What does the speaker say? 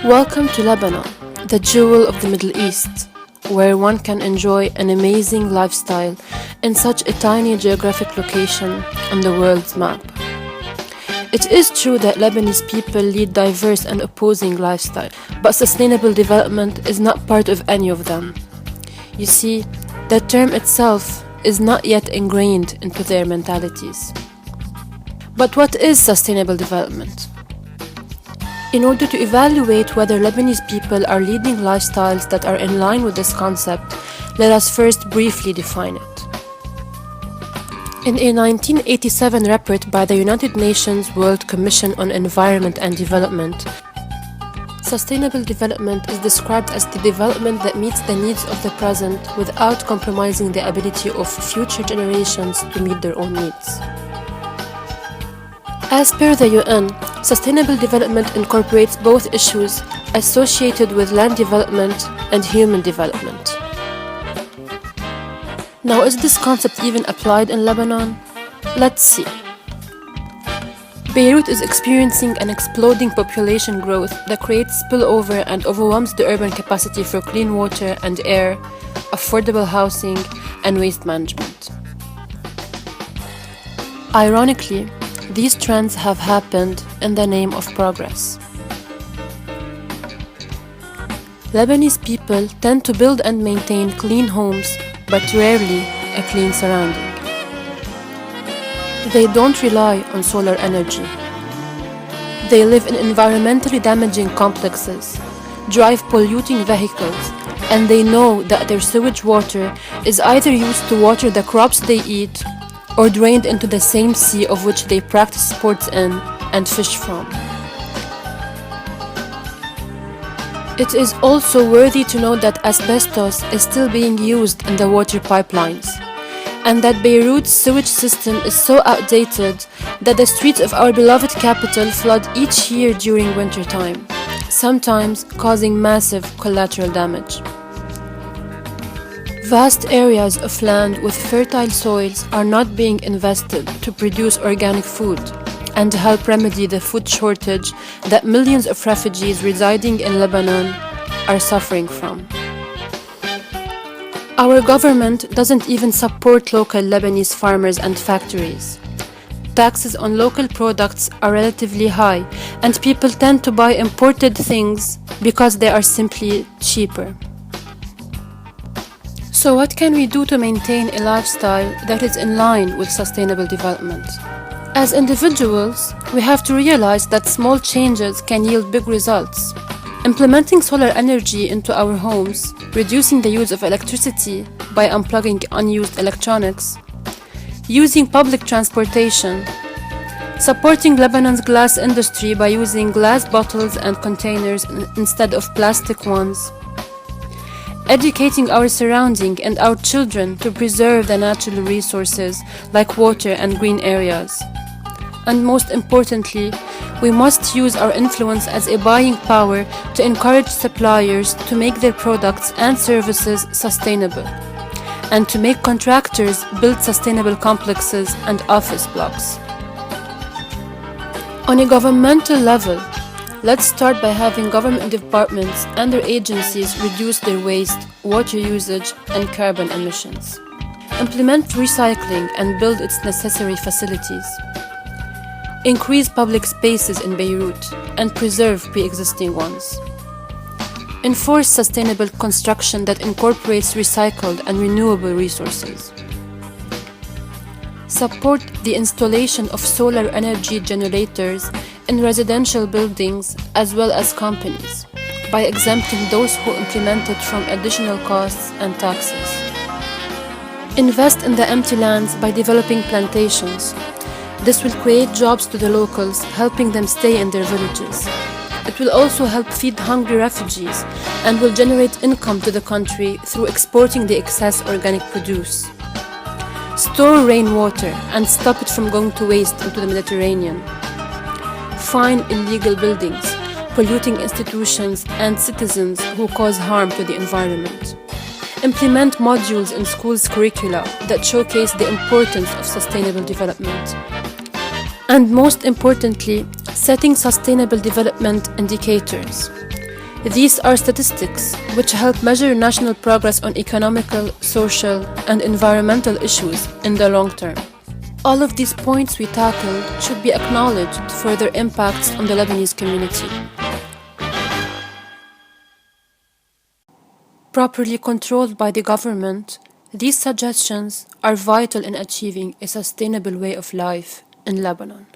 Welcome to Lebanon, the jewel of the Middle East, where one can enjoy an amazing lifestyle in such a tiny geographic location on the world's map. It is true that Lebanese people lead diverse and opposing lifestyles, but sustainable development is not part of any of them. You see, the term itself is not yet ingrained into their mentalities. But what is sustainable development? In order to evaluate whether Lebanese people are leading lifestyles that are in line with this concept, let us first briefly define it. In a 1987 report by the United Nations World Commission on Environment and Development, sustainable development is described as the development that meets the needs of the present without compromising the ability of future generations to meet their own needs. As per the UN, sustainable development incorporates both issues associated with land development and human development. Now, is this concept even applied in Lebanon? Let's see. Beirut is experiencing an exploding population growth that creates spillover and overwhelms the urban capacity for clean water and air, affordable housing, and waste management. Ironically, these trends have happened in the name of progress. Lebanese people tend to build and maintain clean homes, but rarely a clean surrounding. They don't rely on solar energy. They live in environmentally damaging complexes, drive polluting vehicles, and they know that their sewage water is either used to water the crops they eat or drained into the same sea of which they practice sports in and fish from. It is also worthy to note that asbestos is still being used in the water pipelines, and that Beirut's sewage system is so outdated that the streets of our beloved capital flood each year during winter time, sometimes causing massive collateral damage. Vast areas of land with fertile soils are not being invested to produce organic food and help remedy the food shortage that millions of refugees residing in Lebanon are suffering from. Our government doesn't even support local Lebanese farmers and factories. Taxes on local products are relatively high, and people tend to buy imported things because they are simply cheaper. So what can we do to maintain a lifestyle that is in line with sustainable development? As individuals, we have to realize that small changes can yield big results. Implementing solar energy into our homes, reducing the use of electricity by unplugging unused electronics, using public transportation, supporting Lebanon's glass industry by using glass bottles and containers instead of plastic ones, educating our surrounding and our children to preserve the natural resources like water and green areas. And most importantly, we must use our influence as a buying power to encourage suppliers to make their products and services sustainable, and to make contractors build sustainable complexes and office blocks. On a governmental level, let's start by having government departments and their agencies reduce their waste, water usage, and carbon emissions. Implement recycling and build its necessary facilities. Increase public spaces in Beirut and preserve pre-existing ones. Enforce sustainable construction that incorporates recycled and renewable resources. Support the installation of solar energy generators in residential buildings as well as companies, by exempting those who implement it from additional costs and taxes. Invest in the empty lands by developing plantations. This will create jobs to the locals, helping them stay in their villages. It will also help feed hungry refugees and will generate income to the country through exporting the excess organic produce. Store rainwater and stop it from going to waste into the Mediterranean. Fine illegal buildings, polluting institutions, and citizens who cause harm to the environment. Implement modules in schools' curricula that showcase the importance of sustainable development. And most importantly, setting sustainable development indicators. These are statistics which help measure national progress on economical, social, and environmental issues in the long term. All of these points we tackled should be acknowledged for their impacts on the Lebanese community. Properly controlled by the government, these suggestions are vital in achieving a sustainable way of life in Lebanon.